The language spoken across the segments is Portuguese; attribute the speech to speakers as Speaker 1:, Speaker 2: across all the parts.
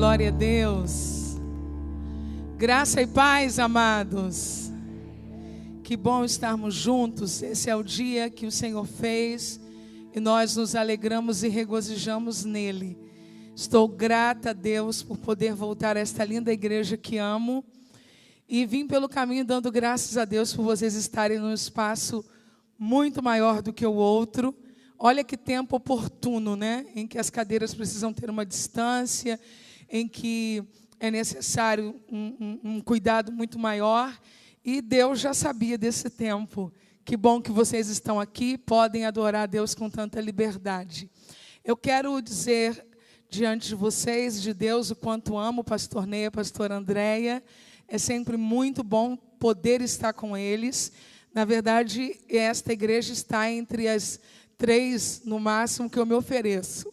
Speaker 1: Glória a Deus. Graça e paz, amados. Que bom estarmos juntos. Esse é o dia que o Senhor fez e nós nos alegramos e regozijamos nele. Estou grata a Deus por poder voltar a esta linda igreja que amo e vim pelo caminho dando graças a Deus por vocês estarem num espaço muito maior do que o outro. Olha que tempo oportuno, né? Em que as cadeiras precisam ter uma distância, em que é necessário um cuidado muito maior. E Deus já sabia desse tempo. Que bom que vocês estão aqui, podem adorar a Deus com tanta liberdade. Eu quero dizer diante de vocês, de Deus, o quanto amo o pastor Ney, a pastora Andréia. É sempre muito bom poder estar com eles. Na verdade, esta igreja está entre as 3, no máximo, que eu me ofereço.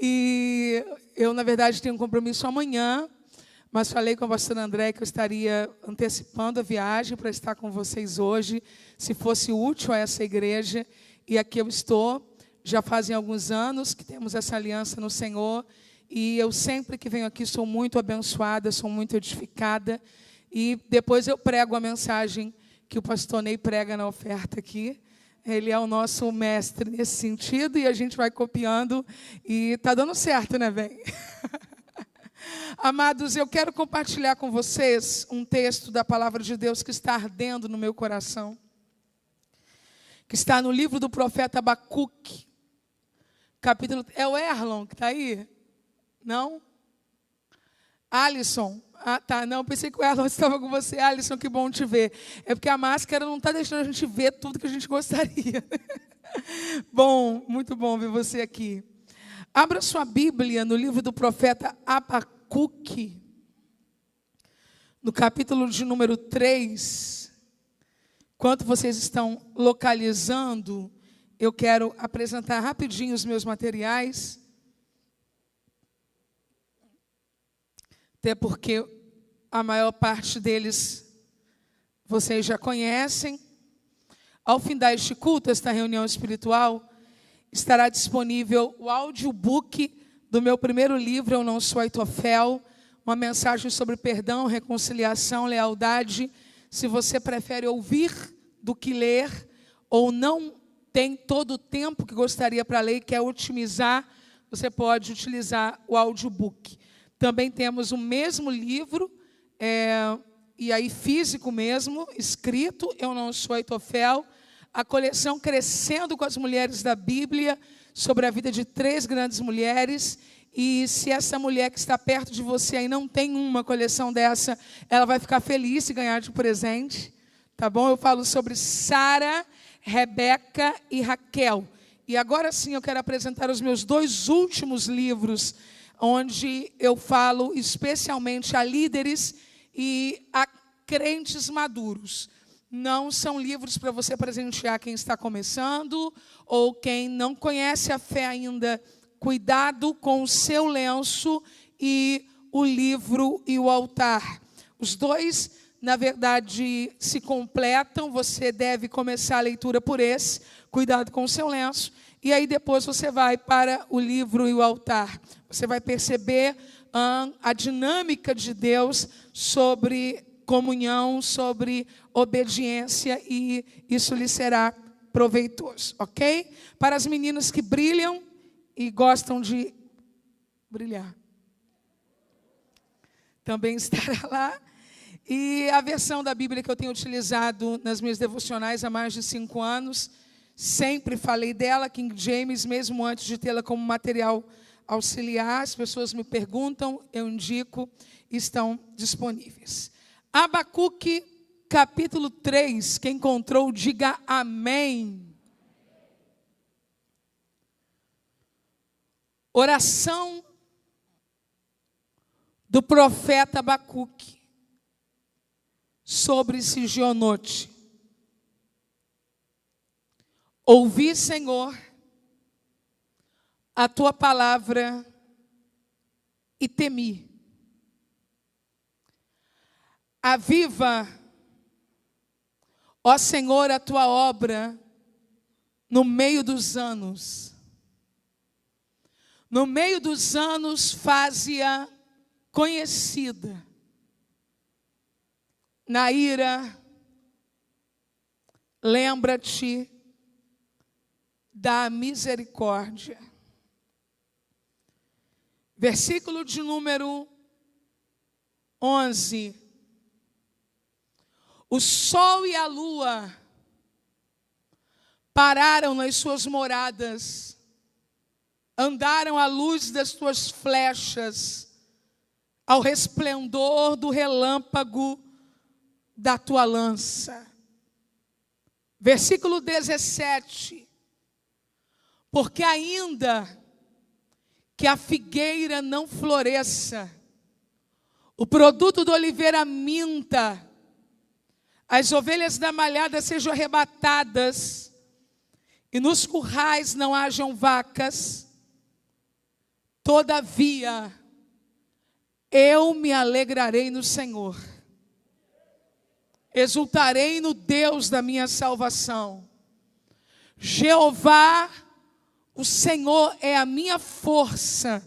Speaker 1: E eu, na verdade, tenho um compromisso amanhã, mas falei com a pastora André que eu estaria antecipando a viagem para estar com vocês hoje, se fosse útil a essa igreja. E aqui eu estou, já fazem alguns anos que temos essa aliança no Senhor, e eu sempre que venho aqui sou muito abençoada, sou muito edificada, e depois eu prego a mensagem que o pastor Ney prega na oferta aqui. Ele é o nosso mestre nesse sentido e a gente vai copiando e está dando certo, né, bem? Amados, eu quero compartilhar com vocês um texto da palavra de Deus que está ardendo no meu coração, que está no livro do profeta Abacuque, capítulo... É o Erlon que está aí? Não? Alisson? Ah, tá, não, pensei que o Erlon estava com você. Alisson, que bom te ver. É porque a máscara não está deixando a gente ver tudo que a gente gostaria. Bom, muito bom ver você aqui. Abra sua Bíblia no livro do profeta Abacuque, no capítulo de número 3. Enquanto vocês estão localizando, eu quero apresentar rapidinho os meus materiais. Até porque a maior parte deles vocês já conhecem. Ao fim deste culto, esta reunião espiritual, estará disponível o audiobook do meu primeiro livro, Eu Não Sou Aitofel, uma mensagem sobre perdão, reconciliação, lealdade. Se você prefere ouvir do que ler, ou não tem todo o tempo que gostaria para ler e quer otimizar, você pode utilizar o audiobook. Também temos o mesmo livro, e aí físico mesmo, escrito, Eu Não Sou Aitofel, a coleção Crescendo com as Mulheres da Bíblia, sobre a vida de 3 grandes mulheres. E se essa mulher que está perto de você aí não tem uma coleção dessa, ela vai ficar feliz se ganhar de presente, tá bom? Eu falo sobre Sara, Rebeca e Raquel. E agora sim eu quero apresentar os meus 2 últimos livros, onde eu falo especialmente a líderes e a crentes maduros. Não são livros para você presentear quem está começando ou quem não conhece a fé ainda. Cuidado com o seu lenço e o livro e o altar. Os 2, na verdade, se completam. Você deve começar a leitura por esse. Cuidado com o seu lenço. E aí depois você vai para o livro e o altar. Você vai perceber a dinâmica de Deus sobre comunhão, sobre obediência, e isso lhe será proveitoso, ok? Para as meninas que brilham e gostam de brilhar, também estará lá. E a versão da Bíblia que eu tenho utilizado nas minhas devocionais há mais de 5 anos, sempre falei dela, King James, mesmo antes de tê-la como material auxiliar. As pessoas me perguntam, eu indico, estão disponíveis. Abacuque, capítulo 3, quem encontrou, diga amém. Oração do profeta Abacuque sobre Sigionote. Ouvi, Senhor, a tua palavra e temi. Aviva, ó Senhor, a tua obra no meio dos anos. no meio dos anos, faze-a conhecida. Na ira, lembra-te da misericórdia. Versículo de número 11. O sol e a lua pararam nas suas moradas, andaram à luz das tuas flechas, ao resplendor do relâmpago da tua lança. Versículo 17. Porque ainda que a figueira não floresça, o produto do oliveira minta, as ovelhas da malhada sejam arrebatadas, e nos currais não hajam vacas, todavia eu me alegrarei no Senhor, exultarei no Deus da minha salvação. Jeová, o Senhor é a minha força,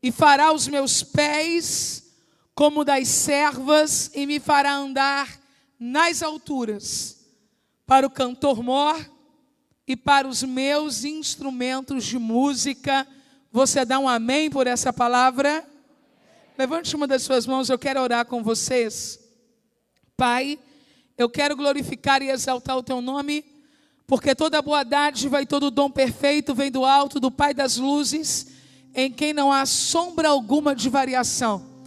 Speaker 1: e fará os meus pés como das servas, e me fará andar nas alturas, para o cantor-mor e para os meus instrumentos de música. Você dá um amém por essa palavra? Levante uma das suas mãos, eu quero orar com vocês. Pai, eu quero glorificar e exaltar o teu nome, porque toda boa dádiva e todo dom perfeito vem do alto, do Pai das luzes, em quem não há sombra alguma de variação.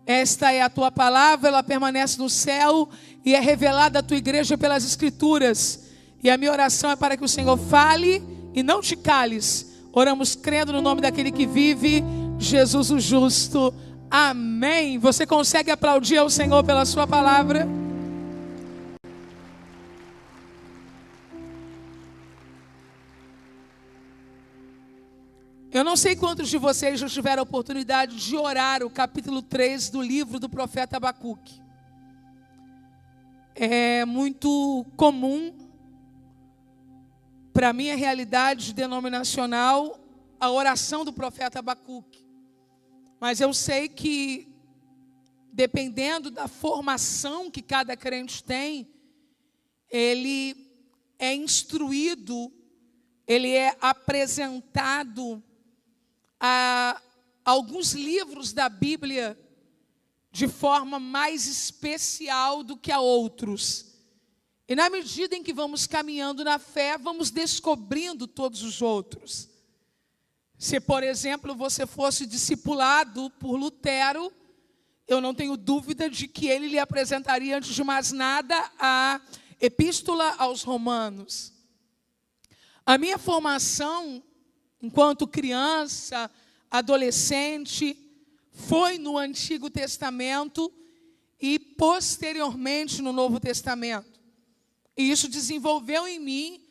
Speaker 1: Esta é a tua palavra, ela permanece no céu e é revelada à tua igreja pelas Escrituras. E a minha oração é para que o Senhor fale e não te cales. Oramos crendo no nome daquele que vive, Jesus o justo. Amém. Você consegue aplaudir ao Senhor pela sua palavra? Eu não sei quantos de vocês já tiveram a oportunidade de orar o capítulo 3 do livro do profeta Abacuque. É muito comum, para a minha realidade denominacional, a oração do profeta Abacuque. Mas eu sei que, dependendo da formação que cada crente tem, ele é instruído, ele é apresentado a alguns livros da Bíblia de forma mais especial do que a outros. E na medida em que vamos caminhando na fé, vamos descobrindo todos os outros. Se, por exemplo, você fosse discipulado por Lutero, eu não tenho dúvida de que ele lhe apresentaria, antes de mais nada, a Epístola aos Romanos. A minha formação, enquanto criança, adolescente, foi no Antigo Testamento e posteriormente no Novo Testamento. E isso desenvolveu em mim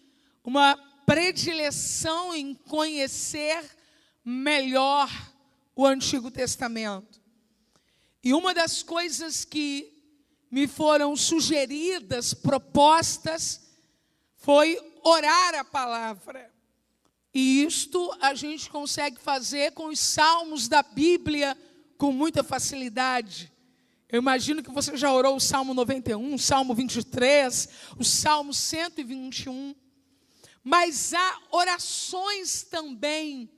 Speaker 1: uma predileção em conhecer melhor o Antigo Testamento. E uma das coisas que me foram sugeridas, propostas, foi orar a palavra. E isto a gente consegue fazer com os salmos da Bíblia com muita facilidade. Eu imagino que você já orou o Salmo 91, o Salmo 23, o Salmo 121. Mas há orações também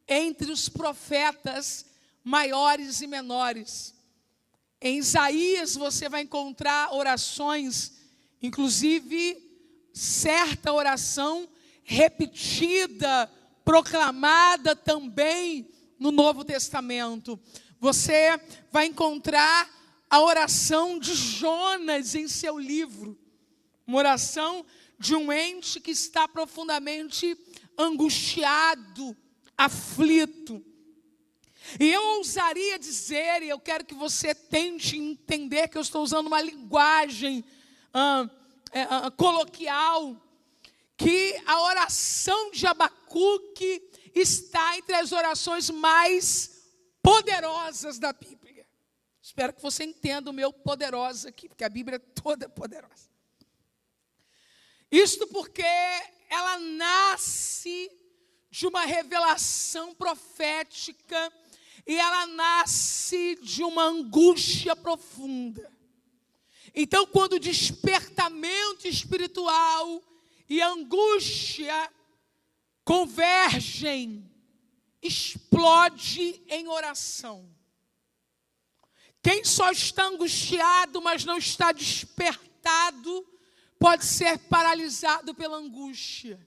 Speaker 1: entre os profetas maiores e menores. Em Isaías você vai encontrar orações, inclusive certa oração repetida, proclamada também no Novo Testamento. Você vai encontrar a oração de Jonas em seu livro. Uma oração de um ente que está profundamente angustiado, aflito. E eu ousaria dizer, e eu quero que você tente entender que eu estou usando uma linguagem coloquial, que a oração de Abacuque está entre as orações mais poderosas da Bíblia. Espero que você entenda o meu poderosa aqui, porque a Bíblia é toda poderosa. Isto porque ela nasce de uma revelação profética e ela nasce de uma angústia profunda. Então, quando o despertamento espiritual e angústia convergem, explode em oração. Quem só está angustiado, mas não está despertado, pode ser paralisado pela angústia.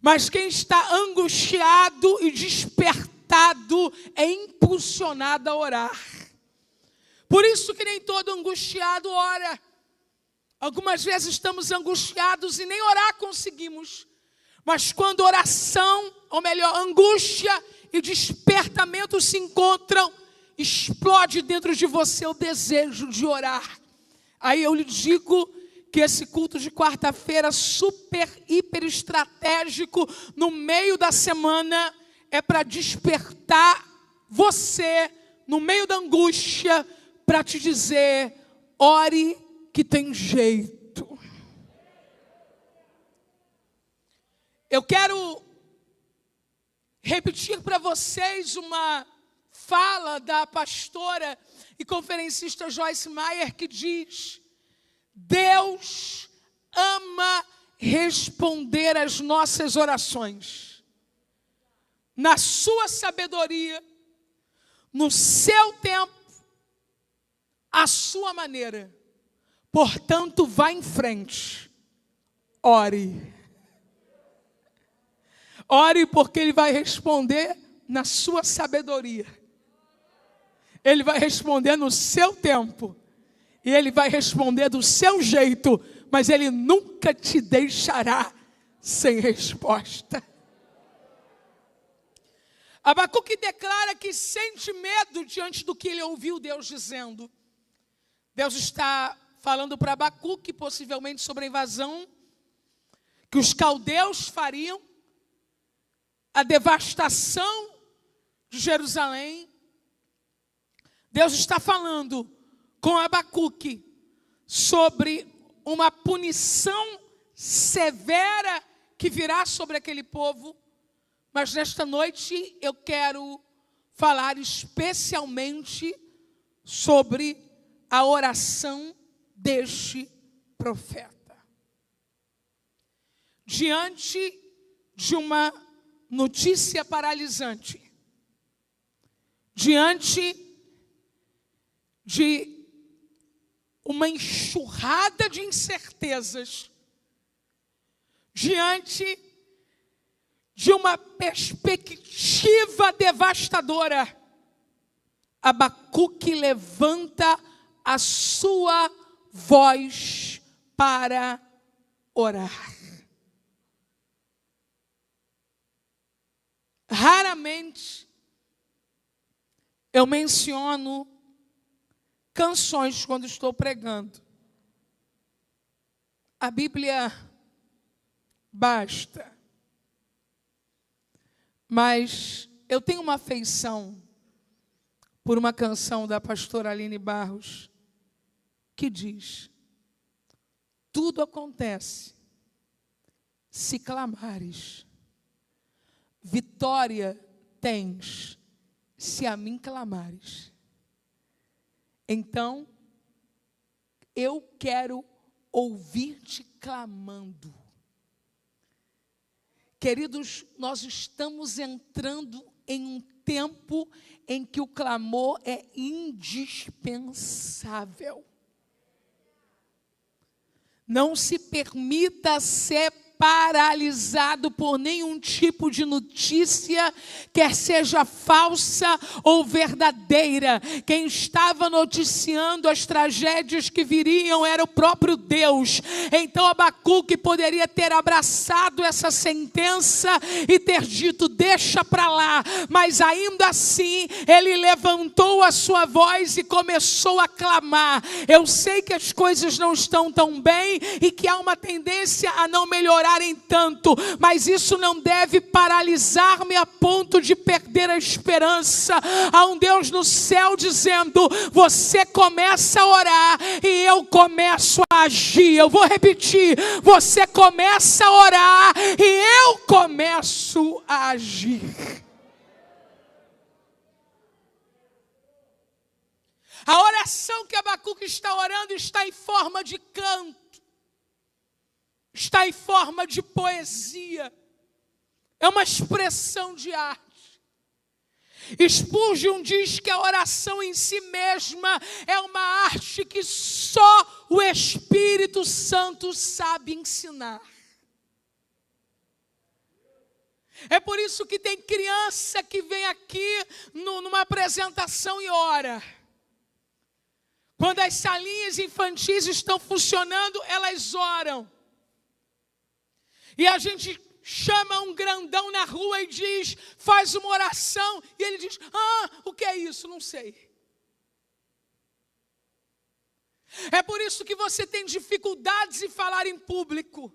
Speaker 1: Mas quem está angustiado e despertado é impulsionado a orar. Por isso que nem todo angustiado ora. Algumas vezes estamos angustiados e nem orar conseguimos. Mas quando oração, ou melhor, angústia e despertamento se encontram, explode dentro de você o desejo de orar. Aí eu lhe digo que esse culto de quarta-feira, super, hiper estratégico, no meio da semana, é para despertar você, no meio da angústia, para te dizer, ore que tem jeito. Eu quero repetir para vocês uma fala da pastora e conferencista Joyce Meyer que diz: Deus ama responder às nossas orações. Na sua sabedoria, no seu tempo, à sua maneira. Portanto, vá em frente. Ore. Ore porque Ele vai responder na sua sabedoria. Ele vai responder no seu tempo. E Ele vai responder do seu jeito. Mas Ele nunca te deixará sem resposta. Abacuque declara que sente medo diante do que ele ouviu Deus dizendo. Deus está falando para Abacuque, possivelmente sobre a invasão que os caldeus fariam, a devastação de Jerusalém. Deus está falando com Abacuque sobre uma punição severa que virá sobre aquele povo. Mas nesta noite eu quero falar especialmente sobre a oração deste profeta. Diante de uma notícia paralisante, diante de uma enxurrada de incertezas, diante de uma perspectiva devastadora, Abacuque levanta a sua voz para orar. Raramente eu menciono canções quando estou pregando. A Bíblia basta. Mas eu tenho uma afeição por uma canção da pastora Aline Barros que diz: tudo acontece se clamares, vitória tens se a mim clamares. Então, eu quero ouvir-te clamando. Queridos, nós estamos entrando em um tempo em que o clamor é indispensável. Não se permita ser paralisado por nenhum tipo de notícia, quer seja falsa ou verdadeira. Quem estava noticiando as tragédias que viriam era o próprio Deus. Então Abacuque poderia ter abraçado essa sentença e ter dito: deixa para lá. Mas ainda assim, ele levantou a sua voz e começou a clamar. Eu sei que as coisas não estão tão bem e que há uma tendência a não melhorar em tanto, mas isso não deve paralisar-me a ponto de perder a esperança. Há um Deus no céu dizendo: você começa a orar e eu começo a agir. Eu vou repetir: você começa a orar e eu começo a agir. A oração que Abacuque está orando está em forma de canto, está em forma de poesia, é uma expressão de arte. Spurgeon diz que a oração em si mesma é uma arte que só o Espírito Santo sabe ensinar. É por isso que tem criança que vem aqui numa apresentação e ora. Quando as salinhas infantis estão funcionando, elas oram. E a gente chama um grandão na rua e diz, faz uma oração. E ele diz, o que é isso? Não sei. É por isso que você tem dificuldades em falar em público.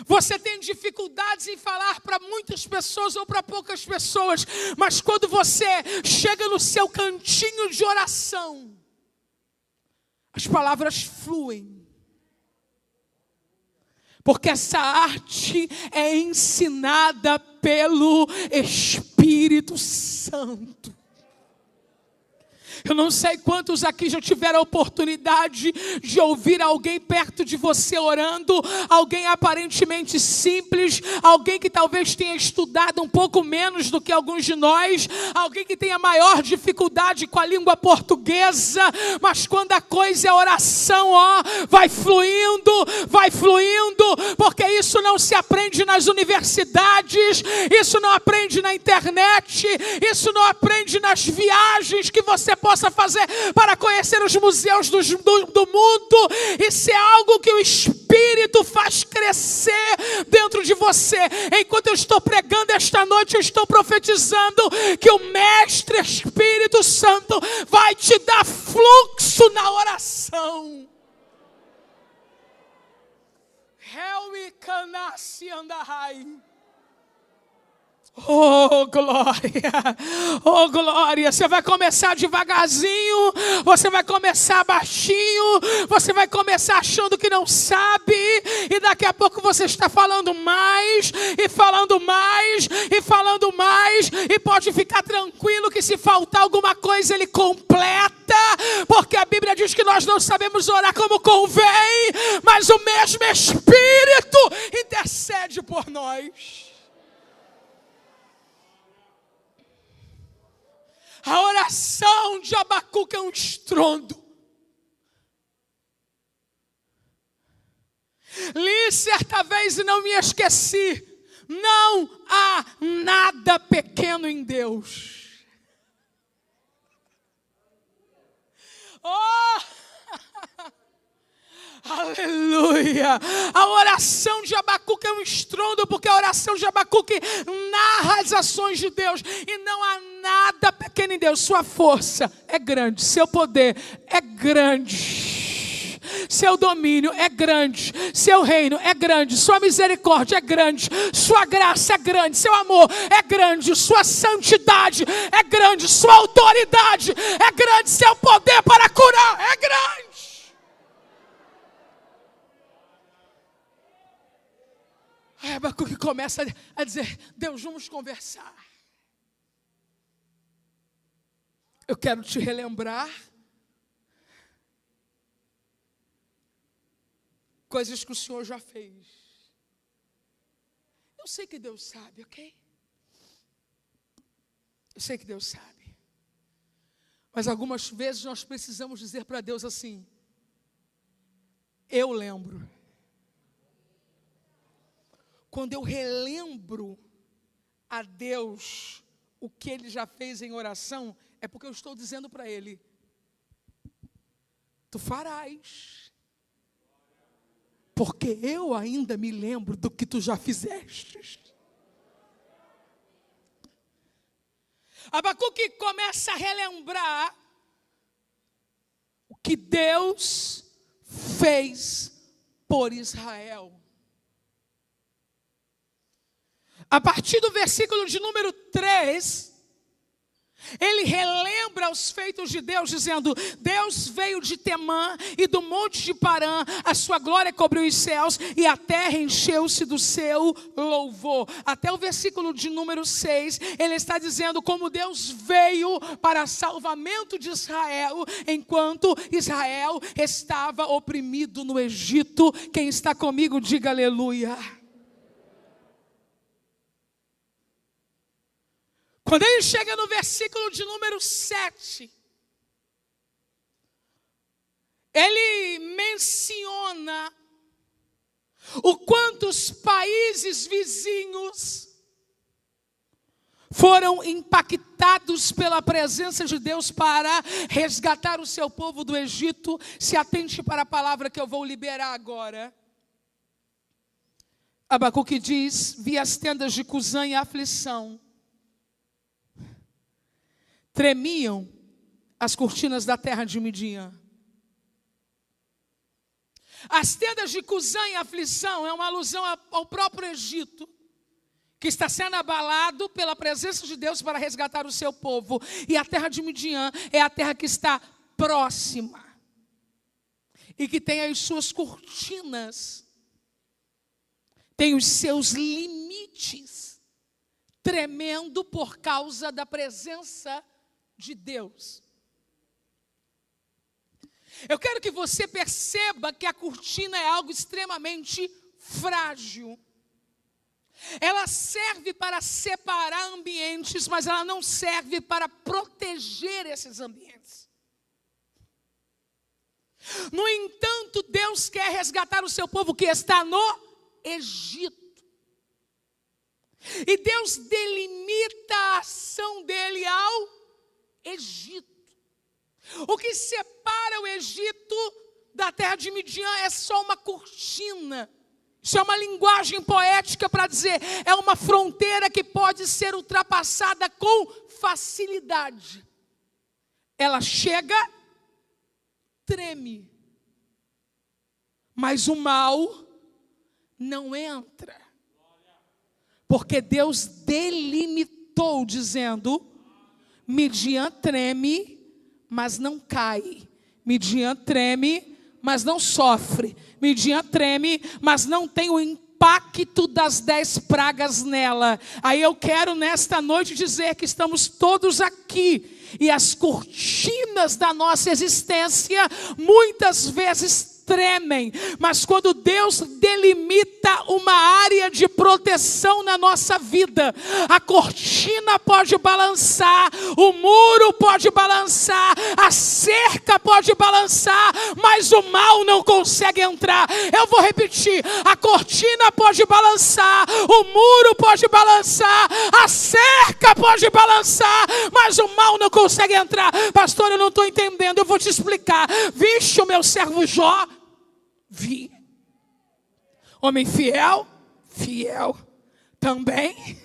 Speaker 1: Você tem dificuldades em falar para muitas pessoas ou para poucas pessoas. Mas quando você chega no seu cantinho de oração, as palavras fluem. Porque essa arte é ensinada pelo Espírito Santo. Eu não sei quantos aqui já tiveram a oportunidade de ouvir alguém perto de você orando, alguém aparentemente simples, alguém que talvez tenha estudado um pouco menos do que alguns de nós, alguém que tenha maior dificuldade com a língua portuguesa, mas quando a coisa é oração, vai fluindo, porque isso não se aprende nas universidades, isso não aprende na internet, isso não aprende nas viagens que você possa fazer para conhecer os museus do mundo. Isso é algo que o Espírito faz crescer dentro de você. Enquanto eu estou pregando esta noite, eu estou profetizando que o Mestre Espírito Santo vai te dar fluxo na oração. Oh glória, oh glória. Você vai começar devagarzinho, você vai começar baixinho, você vai começar achando que não sabe, e daqui a pouco você está falando mais, e falando mais, e falando mais, e pode ficar tranquilo que se faltar alguma coisa ele completa, porque a Bíblia diz que nós não sabemos orar como convém, mas o mesmo Espírito intercede por nós. A oração de Abacuque é um estrondo. Li certa vez e não me esqueci. Não há nada pequeno em Deus. Aleluia! A oração de Abacuque é um estrondo, porque a oração de Abacuque narra as ações de Deus, e não há nada pequeno em Deus. Sua força é grande, seu poder é grande, seu domínio é grande, seu reino é grande, sua misericórdia é grande, sua graça é grande, seu amor é grande, sua santidade é grande, sua autoridade é grande, seu poder para curar é grande. Aí Abacuque começa a dizer, Deus, vamos conversar. Eu quero te relembrar coisas que o Senhor já fez. Eu sei que Deus sabe, ok? Eu sei que Deus sabe. Mas algumas vezes nós precisamos dizer para Deus assim, eu lembro. Quando eu relembro a Deus o que Ele já fez em oração, é porque eu estou dizendo para Ele, tu farás, porque eu ainda me lembro do que tu já fizeste. Abacuque começa a relembrar o que Deus fez por Israel. A partir do versículo de número 3, Ele relembra os feitos de Deus, dizendo: Deus veio de Temã e do monte de Parã, a sua glória cobriu os céus e a terra encheu-se do seu louvor. Até o versículo de número 6, ele está dizendo como Deus veio para salvamento de Israel, enquanto Israel estava oprimido no Egito. Quem está comigo, diga aleluia. Quando ele chega no versículo de número 7, ele menciona o quanto os países vizinhos foram impactados pela presença de Deus para resgatar o seu povo do Egito. Se atente para a palavra que eu vou liberar agora. Abacuque diz: vi as tendas de Cusã em aflição. Tremiam as cortinas da terra de Midian. As tendas de Cusã em aflição é uma alusão ao próprio Egito, que está sendo abalado pela presença de Deus para resgatar o seu povo. E a terra de Midian é a terra que está próxima e que tem as suas cortinas, tem os seus limites, tremendo por causa da presença de Deus. Eu quero que você perceba que a cortina é algo extremamente frágil. Ela serve para separar ambientes, mas ela não serve para proteger esses ambientes. No entanto, Deus quer resgatar o seu povo que está no Egito. E Deus delimita a ação dele ao Egito. O que separa o Egito da terra de Midian é só uma cortina. Isso é uma linguagem poética para dizer, é uma fronteira que pode ser ultrapassada com facilidade. Ela chega, treme, mas o mal não entra. Porque Deus delimitou, dizendo: Midian treme, mas não cai. Midian treme, mas não sofre. Midian treme, mas não tem o impacto das 10 pragas nela. Aí eu quero nesta noite dizer que estamos todos aqui, e as cortinas da nossa existência muitas vezes tremem, mas quando Deus delimita uma área de proteção na nossa vida, a cortina pode balançar, o muro pode balançar, a cerca pode balançar, mas o mal não consegue entrar. Eu vou repetir: a cortina pode balançar, o muro pode balançar, a cerca pode balançar, mas o mal não consegue entrar. Pastor, eu não estou entendendo. Eu vou te explicar. Viste o meu servo Jó? Vi. Homem fiel? Fiel também.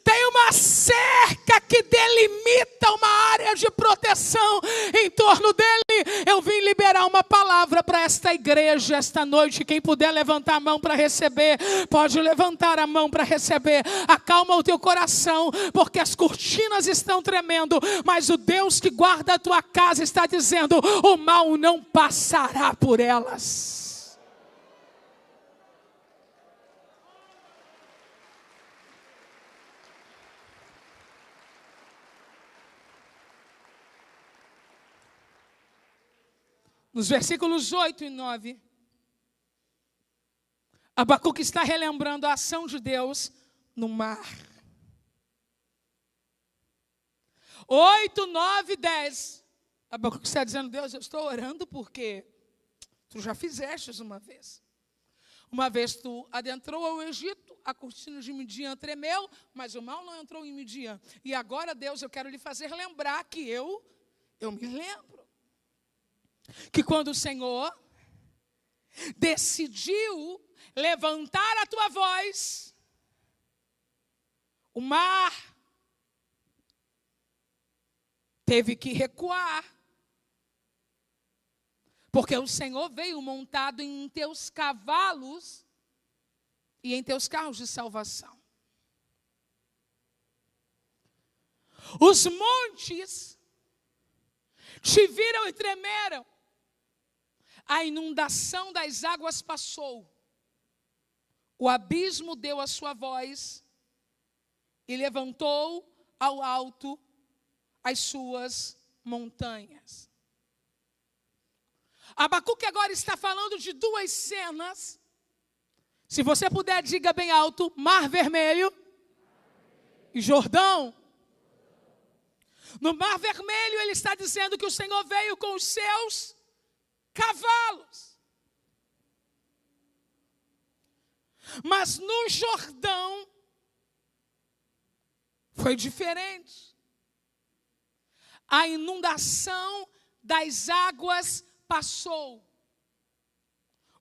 Speaker 1: Tem uma cerca que delimita uma área de proteção em torno dele. Eu vim liberar uma palavra para esta igreja esta noite. Quem puder levantar a mão para receber, pode levantar a mão para receber. Acalma o teu coração, porque as cortinas estão tremendo, mas o Deus que guarda a tua casa está dizendo: o mal não passará por elas. Nos versículos 8 e 9, Abacuque está relembrando a ação de Deus no mar. 8, 9 e 10. Abacuque está dizendo: Deus, eu estou orando porque tu já fizestes uma vez. Uma vez tu adentrou ao Egito, a cortina de Midian tremeu, mas o mal não entrou em Midian. E agora, Deus, eu quero lhe fazer lembrar que eu me lembro que quando o Senhor decidiu levantar a tua voz, o mar teve que recuar, porque o Senhor veio montado em teus cavalos e em teus carros de salvação. Os montes te viram e tremeram. A inundação das águas passou. O abismo deu a sua voz e levantou ao alto as suas montanhas. Abacuque agora está falando de duas cenas. Se você puder, diga bem alto: Mar Vermelho e Jordão. No Mar Vermelho ele está dizendo que o Senhor veio com os seus cavalos. Mas no Jordão foi diferente. A inundação das águas passou.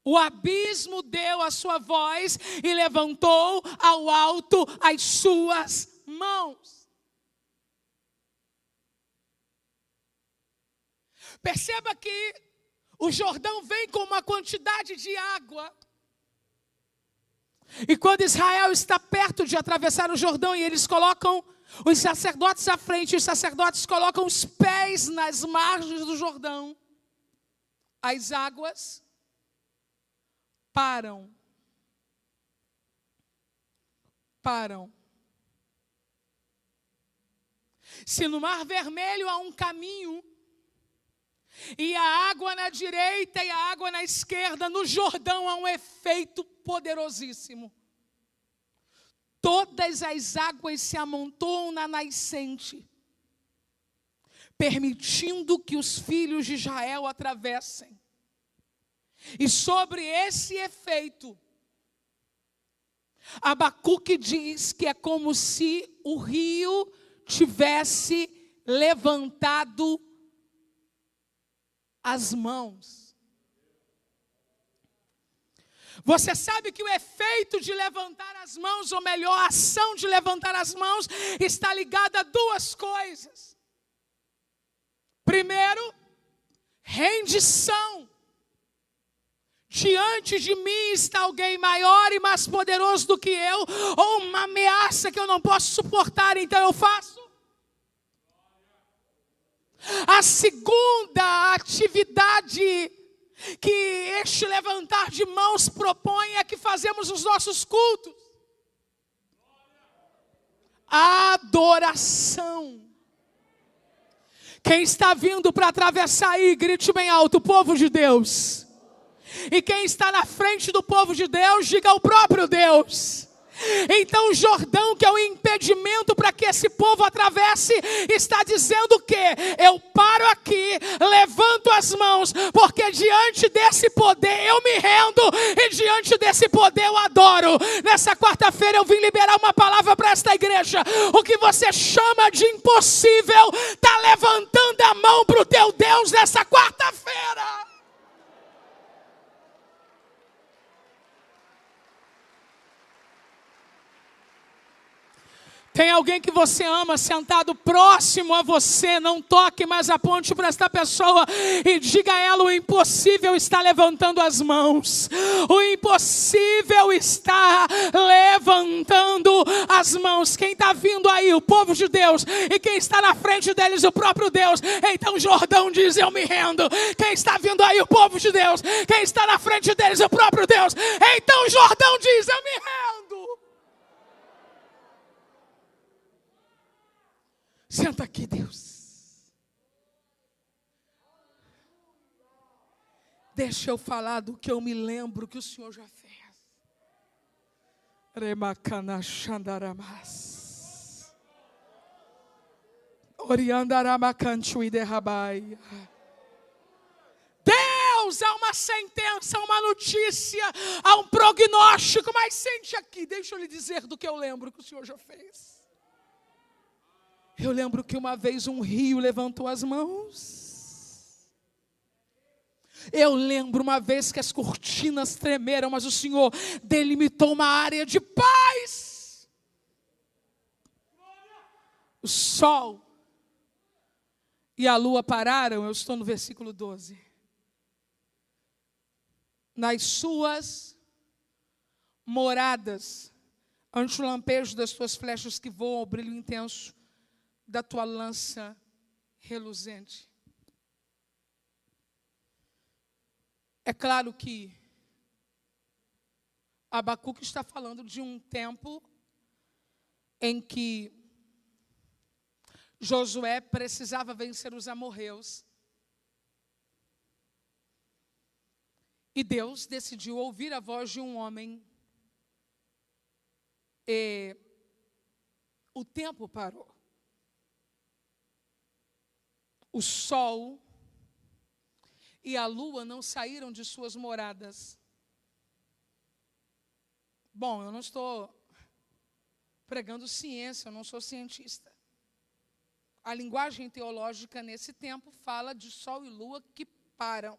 Speaker 1: O abismo deu a sua voz e levantou ao alto as suas mãos. Perceba que o Jordão vem com uma quantidade de água. E quando Israel está perto de atravessar o Jordão e eles colocam os sacerdotes à frente, os sacerdotes colocam os pés nas margens do Jordão, as águas param. Se no Mar Vermelho há um caminho, e a água na direita e a água na esquerda, no Jordão há um efeito poderosíssimo. Todas as águas se amontoam na nascente, permitindo que os filhos de Israel atravessem. E sobre esse efeito, Abacuque diz que é como se o rio tivesse levantado as mãos. Você sabe que o efeito de levantar as mãos, ou melhor, a ação de levantar as mãos, está ligada a duas coisas. Primeiro, rendição. Diante de mim está alguém maior e mais poderoso do que eu, ou uma ameaça que eu não posso suportar, então eu faço. A segunda atividade que este levantar de mãos propõe é que fazemos os nossos cultos. Adoração. Quem está vindo para atravessar aí, grite bem alto: povo de Deus. E quem está na frente do povo de Deus, diga: o próprio Deus. Então o Jordão, que é o impedimento para que esse povo atravesse, está dizendo que eu paro aqui, levanto as mãos, porque diante desse poder eu me rendo e diante desse poder eu adoro. Nessa quarta-feira eu vim liberar uma palavra para esta igreja. O que você chama de impossível está levantando a mão para o teu Deus nessa quarta-feira. Tem alguém que você ama sentado próximo a você, não toque, mas aponte para esta pessoa e diga a ela: o impossível está levantando as mãos. O impossível está levantando as mãos. Quem está vindo aí? O povo de Deus. E quem está na frente deles? O próprio Deus. Então Jordão diz: eu me rendo. Quem está vindo aí? O povo de Deus. Quem está na frente deles? O próprio Deus. Então Jordão diz: eu me rendo. Senta aqui, Deus. Deixa eu falar do que eu me lembro que o Senhor já fez. Remacana Xandaramas. Oriandaramacanchu derrabai. Deus, há uma sentença, há uma notícia, há um prognóstico, mas sente aqui, deixa eu lhe dizer do que eu lembro que o Senhor já fez. Eu lembro que uma vez um rio levantou as mãos. Eu lembro uma vez que as cortinas tremeram, mas o Senhor delimitou uma área de paz. O sol e a lua pararam, eu estou no versículo 12. Nas suas moradas, ante o lampejo das tuas flechas que voam ao brilho intenso da tua lança reluzente. É claro que Abacuque está falando de um tempo em que Josué precisava vencer os amorreus. E Deus decidiu ouvir a voz de um homem. E o tempo parou. O sol e a lua não saíram de suas moradas. Bom, eu não estou pregando ciência, eu não sou cientista. A linguagem teológica nesse tempo fala de sol e lua que param.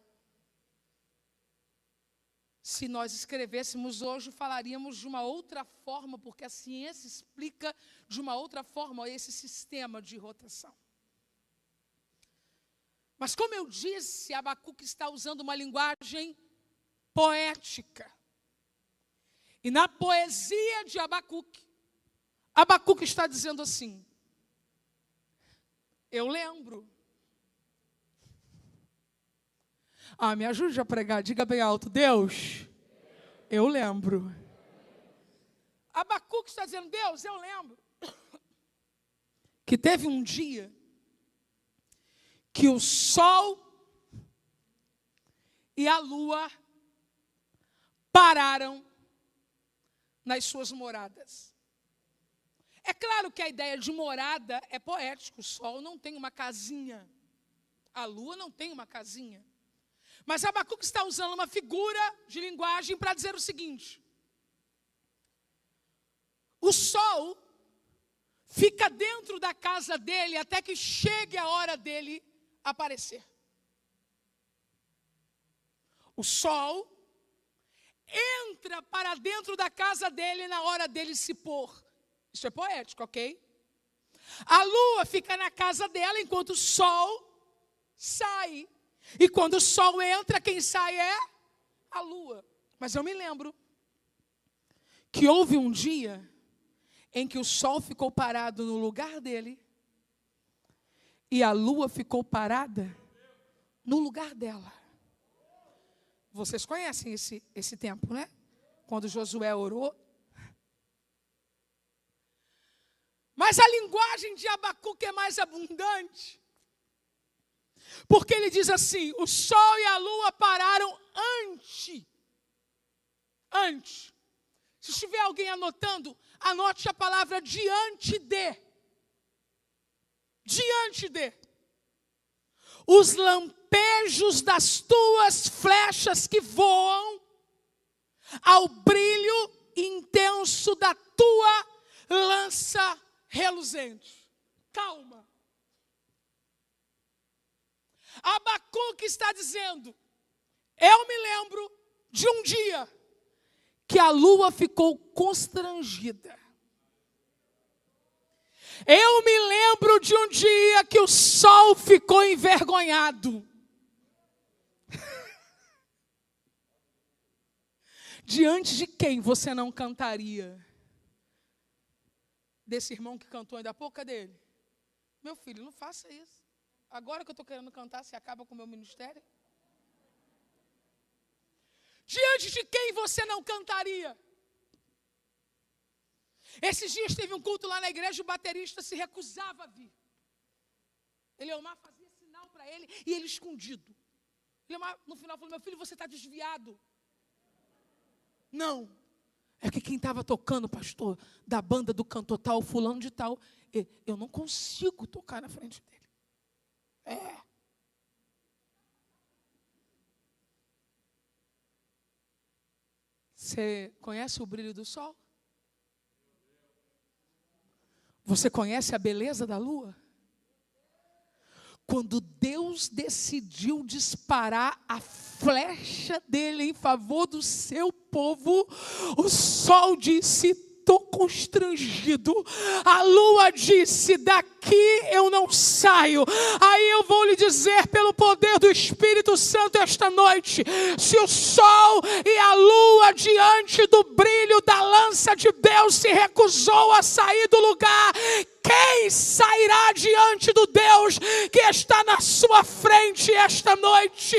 Speaker 1: Se nós escrevêssemos hoje, falaríamos de uma outra forma, porque a ciência explica de uma outra forma esse sistema de rotação. Mas como eu disse, Abacuque está usando uma linguagem poética. E na poesia de Abacuque, Abacuque está dizendo assim: eu lembro. Me ajude a pregar, diga bem alto: Deus, eu lembro. Abacuque está dizendo: Deus, eu lembro que teve um dia que o sol e a lua pararam nas suas moradas. É claro que a ideia de morada é poética. O sol não tem uma casinha, a lua não tem uma casinha. Mas Abacuque está usando uma figura de linguagem para dizer o seguinte: o sol fica dentro da casa dele até que chegue a hora dele aparecer. O sol entra para dentro da casa dele na hora dele se pôr. Isso é poético, ok? A lua fica na casa dela enquanto o sol sai. E quando o sol entra, quem sai é a lua. Mas eu me lembro que houve um dia em que o sol ficou parado no lugar dele e a lua ficou parada no lugar dela. Vocês conhecem esse tempo, né? Quando Josué orou. Mas a linguagem de Abacuque é mais abundante. Porque ele diz assim: o sol e a lua pararam antes. Se estiver alguém anotando, anote a palavra diante de. Diante de. Os lampejos das tuas flechas que voam ao brilho intenso da tua lança reluzente. Calma. Abacuque está dizendo: eu me lembro de um dia que a lua ficou constrangida. Eu me lembro de um dia que o sol ficou envergonhado. Diante de quem você não cantaria? Desse irmão que cantou ainda há pouco, cadê ele? Meu filho, não faça isso. Agora que eu estou querendo cantar, você acaba com o meu ministério? Diante de quem você não cantaria? Esses dias teve um culto lá na igreja, o baterista se recusava a vir. Eleomar fazia sinal para ele e ele escondido. Eleomar no final falou: meu filho, você está desviado. Não. É que quem estava tocando, pastor, da banda do cantor tal, fulano de tal, eu não consigo tocar na frente dele. Você conhece o brilho do sol? Você conhece a beleza da lua? Quando Deus decidiu disparar a flecha dele em favor do seu povo, o sol disse: estou constrangido. A lua disse: daqui daqui eu não saio. Aí eu vou lhe dizer, pelo poder do Espírito Santo esta noite, se o sol e a lua diante do brilho da lança de Deus se recusou a sair do lugar, quem sairá diante do Deus que está na sua frente esta noite?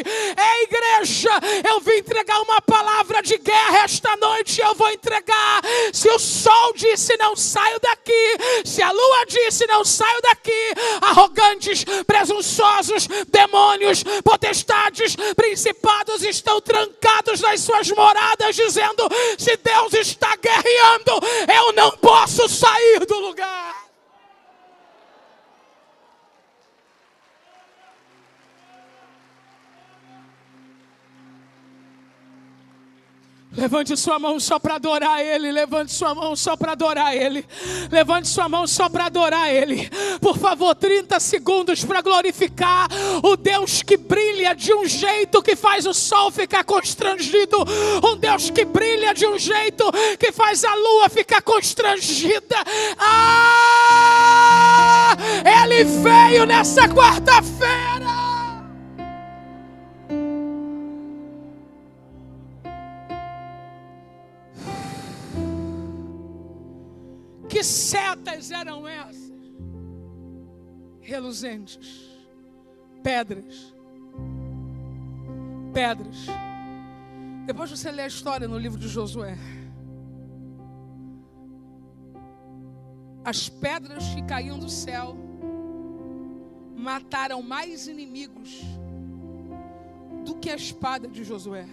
Speaker 1: Igreja, eu vim entregar uma palavra de guerra esta noite. Eu vou entregar. Se o sol disse não saio daqui, se a lua disse não saio daqui, arrogantes, presunçosos, demônios, potestades, principados estão trancados nas suas moradas, dizendo: se Deus está guerreando, eu não posso sair do lugar. Levante sua mão só para adorar Ele. Levante sua mão só para adorar Ele. Levante sua mão só para adorar Ele. Por favor, 30 segundos para glorificar o Deus que brilha de um jeito que faz o sol ficar constrangido. Um Deus que brilha de um jeito que faz a lua ficar constrangida. Ele veio nessa quarta-feira. Que setas eram essas? Reluzentes. Pedras. Depois você lê a história no livro de Josué. As pedras que caíam do céu mataram mais inimigos do que a espada de Josué.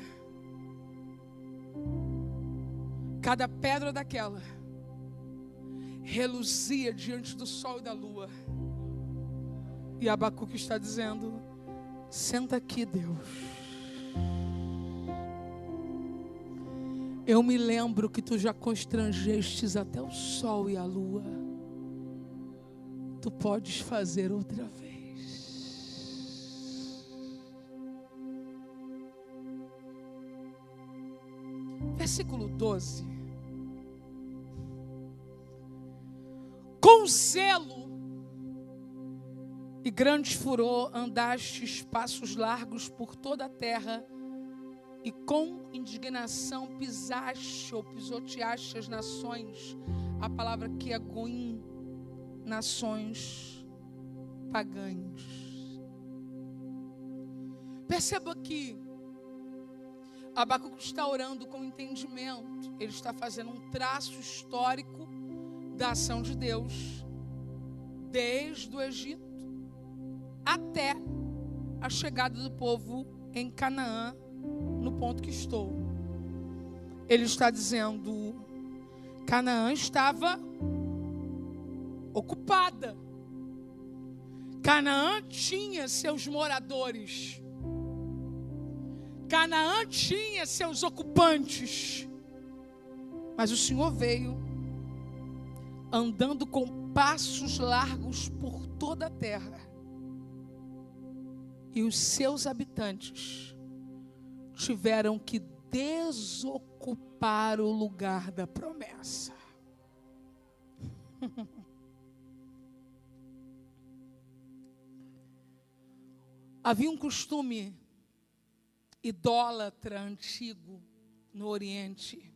Speaker 1: Cada pedra daquela reluzia diante do sol e da lua. E Abacuque está dizendo: senta aqui, Deus. Eu me lembro que tu já constrangestes até o sol e a lua. Tu podes fazer outra vez. Versículo 12. Com zelo e grande furor andastes passos largos por toda a terra, e com indignação pisaste ou pisoteaste as nações. A palavra aqui é goim, nações pagãs. Perceba que Abacuque está orando com entendimento. Ele está fazendo um traço histórico da ação de Deus, desde o Egito até a chegada do povo em Canaã, no ponto que estou. Ele está dizendo: Canaã estava ocupada. Canaã tinha seus moradores. Canaã tinha seus ocupantes. Mas o Senhor veio andando com passos largos por toda a terra. E os seus habitantes tiveram que desocupar o lugar da promessa. Havia um costume idólatra antigo no Oriente,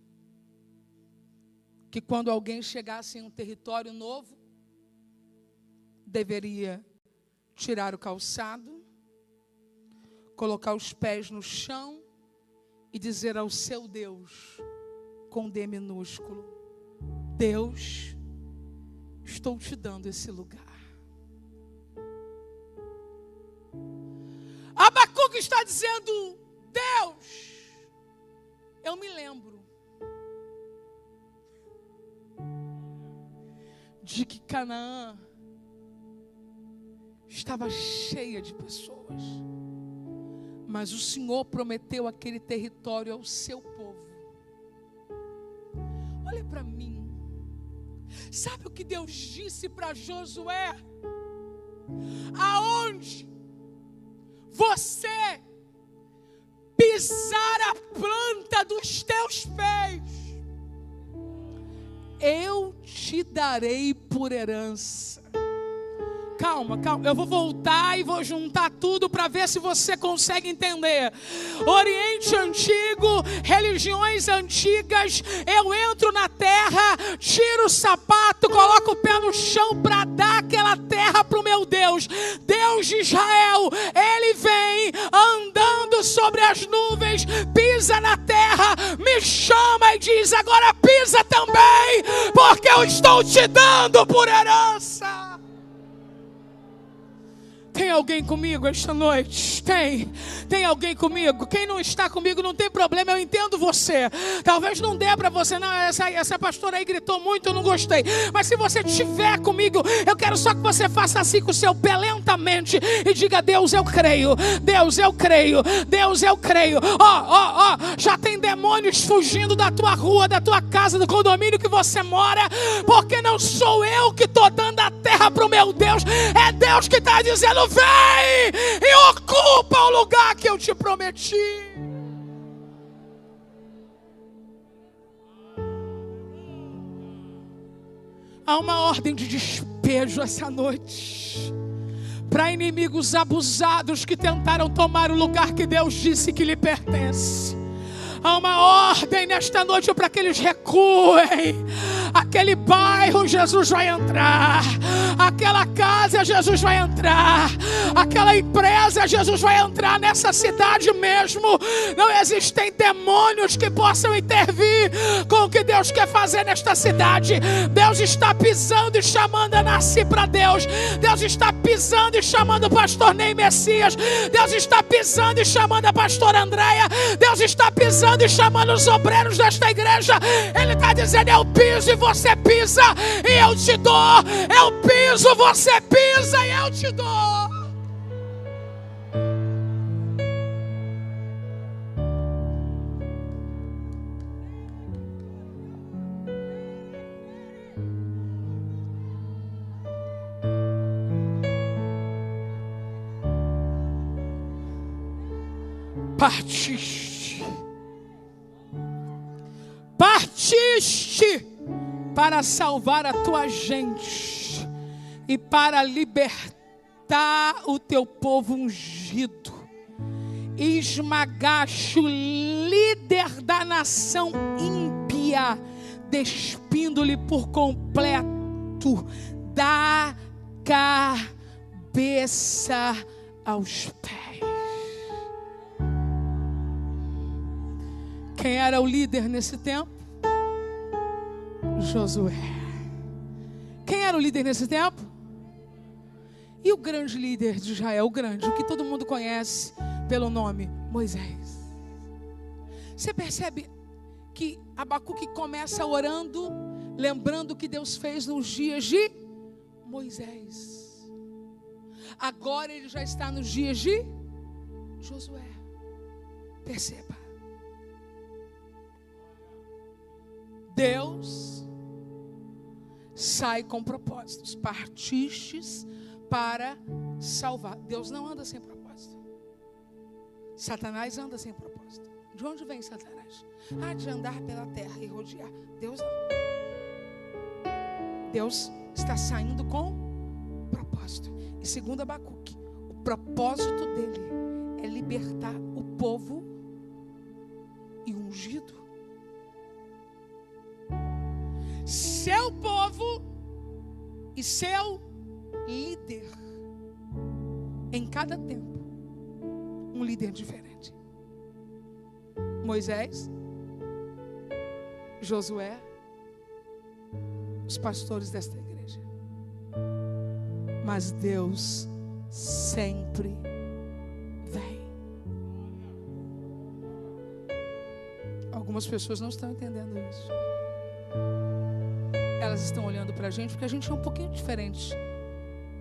Speaker 1: que quando alguém chegasse em um território novo, deveria tirar o calçado, colocar os pés no chão e dizer ao seu Deus, com D minúsculo: Deus, estou te dando esse lugar. Abacuque está dizendo: Deus, eu me lembro de que Canaã estava cheia de pessoas, mas o Senhor prometeu aquele território ao seu povo. Olha para mim, sabe o que Deus disse para Josué? Aonde você pisar a planta dos teus pés, eu te darei por herança. calma. Eu vou voltar e vou juntar tudo para ver se você consegue entender. Oriente Antigo, religiões antigas. Eu entro na terra, tiro o sapato, coloco o pé no chão para dar aquela terra para o meu Deus. Deus de Israel, Ele vem andando sobre as nuvens, pisa na terra, me chama e diz: agora pisa também, porque eu estou te dando por herança. Tem alguém comigo esta noite? Tem alguém comigo? Quem não está comigo não tem problema, eu entendo você. Talvez não dê para você, não, essa pastora aí gritou muito, eu não gostei. Mas se você estiver comigo, eu quero só que você faça assim com o seu pé lentamente e diga: Deus, eu creio. Deus, eu creio. Deus, eu creio. Ó, já tem demônios fugindo da tua rua, da tua casa, do condomínio que você mora, porque não sou eu que estou dando a terra para o meu Deus, é Deus que está dizendo: vem e ocupa o lugar que eu te prometi. Há uma ordem de despejo essa noite para inimigos abusados que tentaram tomar o lugar que Deus disse que lhe pertence. Há uma ordem nesta noite para que eles recuem. Aquele bairro, Jesus vai entrar. Aquela casa, Jesus vai entrar. Aquela empresa, Jesus vai entrar. Nessa cidade mesmo não existem demônios que possam intervir com o que Deus quer fazer nesta cidade. Deus está pisando e chamando a Nasci para Deus. Deus está pisando e chamando o pastor Ney Messias. Deus está pisando e chamando a pastora Andréia. Deus está pisando e chamando os obreiros desta igreja. Ele está dizendo: eu piso e você pisa e eu te dou. Eu piso, você pisa e eu te dou. Partiste para salvar a tua gente e para libertar o teu povo ungido. E esmagaste o líder da nação ímpia, despindo-lhe por completo da cabeça aos pés. Quem era o líder nesse tempo? Josué. Quem era o líder nesse tempo? E o grande líder de Israel, o que todo mundo conhece pelo nome, Moisés. Você percebe que Abacuque começa orando, lembrando o que Deus fez nos dias de Moisés. Agora ele já está nos dias de Josué. Perceba. Deus sai com propósitos. Partistes para salvar. Deus não anda sem propósito. Satanás anda sem propósito. De onde vem Satanás? De andar pela terra e rodear. Deus não. Deus está saindo com propósito. E segundo Abacuque, o propósito dele é libertar o povo e ungido. Seu povo e seu líder. Em cada tempo, um líder diferente. Moisés, Josué, os pastores desta igreja. Mas Deus sempre vem. Algumas pessoas não estão entendendo isso. Elas estão olhando para a gente porque a gente é um pouquinho diferente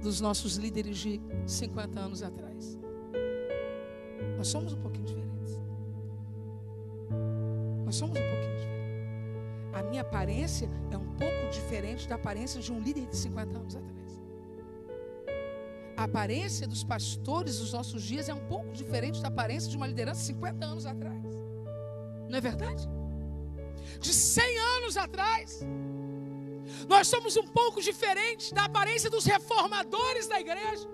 Speaker 1: dos nossos líderes de 50 anos atrás. Nós somos um pouquinho diferentes. Nós somos um pouquinho diferentes. A minha aparência é um pouco diferente da aparência de um líder de 50 anos atrás. A aparência dos pastores dos nossos dias é um pouco diferente da aparência de uma liderança de 50 anos atrás. Não é verdade? De 100 anos atrás. Nós somos um pouco diferentes da aparência dos reformadores da igreja.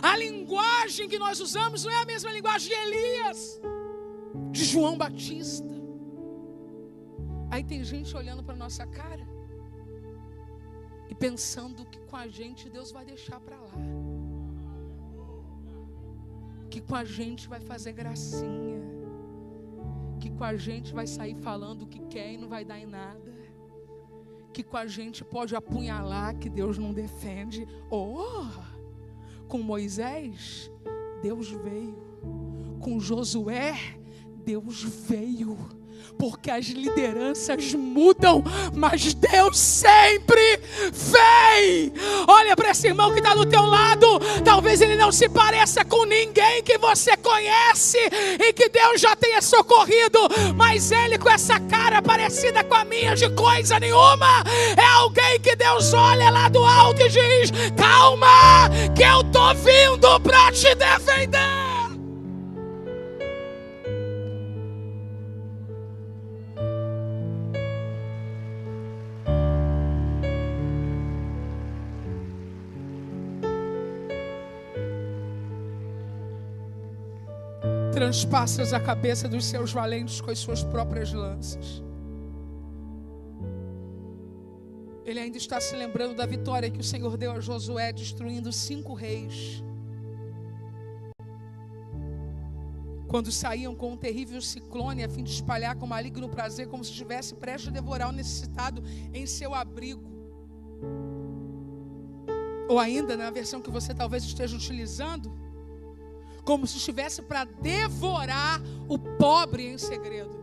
Speaker 1: A linguagem que nós usamos não é a mesma linguagem de Elias, de João Batista. Aí tem gente olhando para a nossa cara e pensando que com a gente Deus vai deixar para lá, que com a gente vai fazer gracinha, que com a gente vai sair falando o que quer e não vai dar em nada, que com a gente pode apunhalar que Deus não defende. Com Moisés, Deus veio. Com Josué, Deus veio. Porque as lideranças mudam, mas Deus sempre vem. Olha para esse irmão que está do teu lado. Talvez ele não se pareça com ninguém que você conhece e que Deus já tenha socorrido, mas ele, com essa cara parecida com a minha, de coisa nenhuma, é alguém que Deus olha lá do alto e diz: calma, que eu estou vindo para te defender. Transpassas a cabeça dos seus valentes com as suas próprias lanças. Ele ainda está se lembrando da vitória que o Senhor deu a Josué, destruindo 5 reis, quando saíam com um terrível ciclone a fim de espalhar com maligno prazer, como se estivesse prestes a devorar o necessitado em seu abrigo. Ou ainda, na versão que você talvez esteja utilizando, como se estivesse para devorar o pobre em segredo.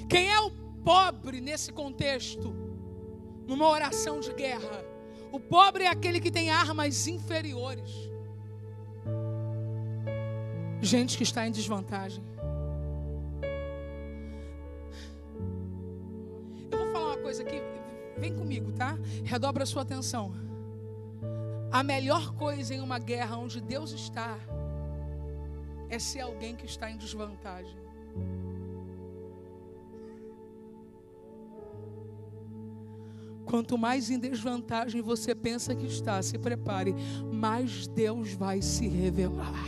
Speaker 1: Quem é o pobre nesse contexto? Numa oração de guerra, o pobre é aquele que tem armas inferiores. Gente que está em desvantagem. Eu vou falar uma coisa aqui, vem comigo, tá? Redobra a sua atenção. A melhor coisa em uma guerra onde Deus está é ser alguém que está em desvantagem. Quanto mais em desvantagem você pensa que está, se prepare, mais Deus vai se revelar.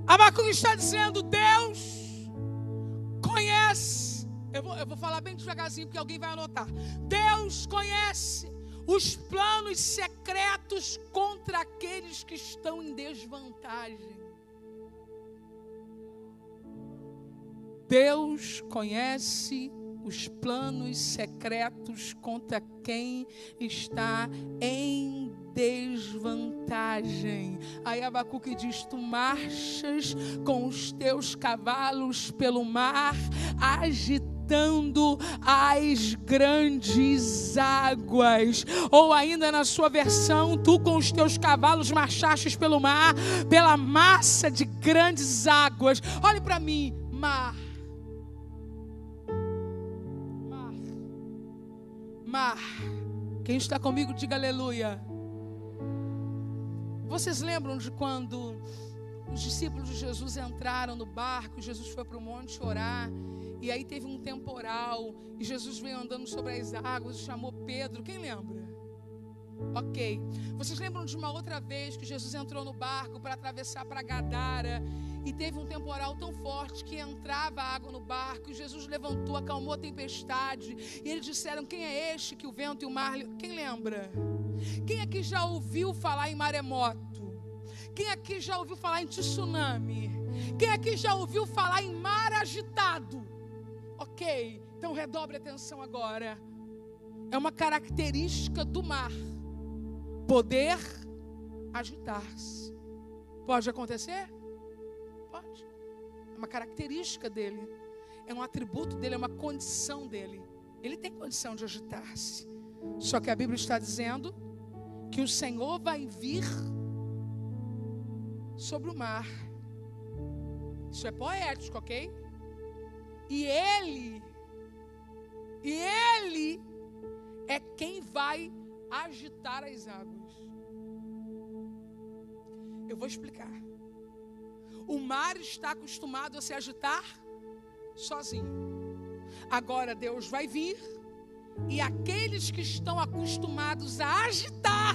Speaker 1: Abacuque está dizendo: Deus conhece. Eu vou falar bem devagarzinho, porque alguém vai anotar. Deus conhece os planos secretos contra aqueles que estão em desvantagem. Deus conhece os planos secretos contra quem está em desvantagem. Aí Abacuque diz: tu marchas com os teus cavalos pelo mar, agitando as grandes águas. Ou ainda na sua versão, tu com os teus cavalos marchastes pelo mar, pela massa de grandes águas. Olhe para mim, mar. Mar. Quem está comigo, diga aleluia. Vocês lembram de quando os discípulos de Jesus entraram no barco, Jesus foi para o monte orar, e aí teve um temporal, e Jesus veio andando sobre as águas e chamou Pedro? Quem lembra? Ok. Vocês lembram de uma outra vez que Jesus entrou no barco para atravessar para Gadara, e teve um temporal tão forte que entrava água no barco, e Jesus levantou, acalmou a tempestade, e eles disseram: quem é este que o vento e o mar... Quem lembra? Quem aqui já ouviu falar em maremoto? Quem aqui já ouviu falar em tsunami? Quem aqui já ouviu falar em mar agitado? Ok, então redobre a atenção agora. É uma característica do mar poder agitar-se. Pode acontecer? Pode. É uma característica dele, é um atributo dele, é uma condição dele. Ele tem condição de agitar-se. Só que a Bíblia está dizendo que o Senhor vai vir sobre o mar. Isso é poético, ok? E Ele é quem vai agitar as águas. Eu vou explicar. O mar está acostumado a se agitar sozinho. Agora Deus vai vir e aqueles que estão acostumados a agitar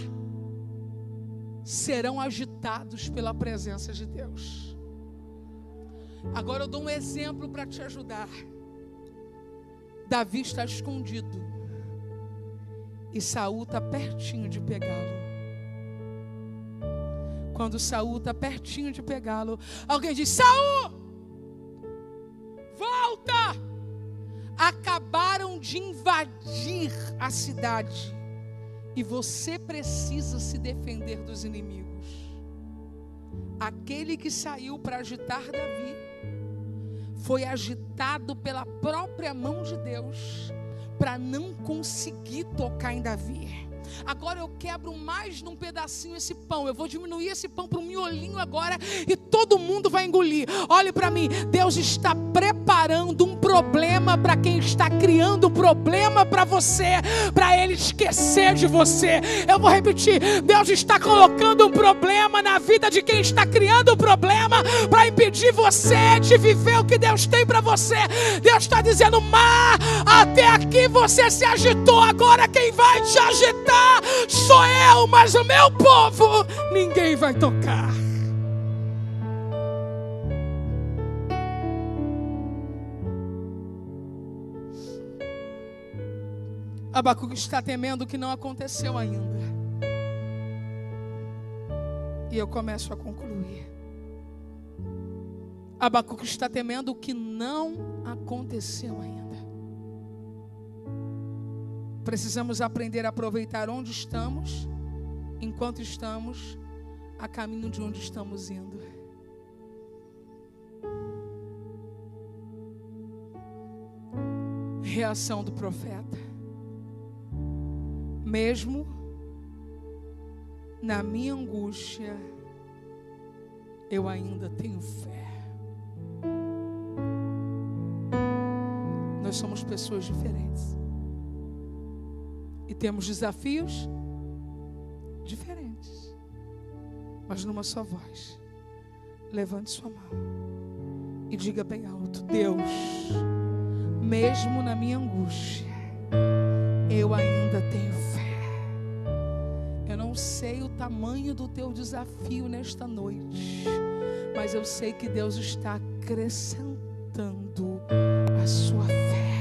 Speaker 1: serão agitados pela presença de Deus. Agora eu dou um exemplo para te ajudar. Davi está escondido e Saul está pertinho de pegá-lo. Quando Saul está pertinho de pegá-lo, alguém diz: Saul, volta! Acabaram de invadir a cidade e você precisa se defender dos inimigos. Aquele que saiu para agitar Davi foi agitado pela própria mão de Deus para não conseguir tocar em Davi. Agora eu quebro mais num pedacinho esse pão. Eu vou diminuir esse pão para um miolinho agora e todo mundo vai engolir. Olhe para mim, Deus está preparando um problema para quem está criando um problema para você, para ele esquecer de você. Eu vou repetir, Deus está colocando um problema na vida de quem está criando um problema para impedir você de viver o que Deus tem para você. Deus está dizendo: Mar, até aqui você se agitou, agora quem vai te agitar sou eu, mas o meu povo ninguém vai tocar. Abacuque está temendo o que não aconteceu ainda. E eu começo a concluir. Abacuque está temendo o que não aconteceu ainda. Precisamos aprender a aproveitar onde estamos, enquanto estamos a caminho de onde estamos indo. Reação do profeta: mesmo na minha angústia, eu ainda tenho fé. Nós somos pessoas diferentes e temos desafios diferentes, mas numa só voz. Levante sua mão e diga bem alto: Deus, mesmo na minha angústia, eu ainda tenho fé. Eu não sei o tamanho do teu desafio nesta noite, mas eu sei que Deus está acrescentando a sua fé.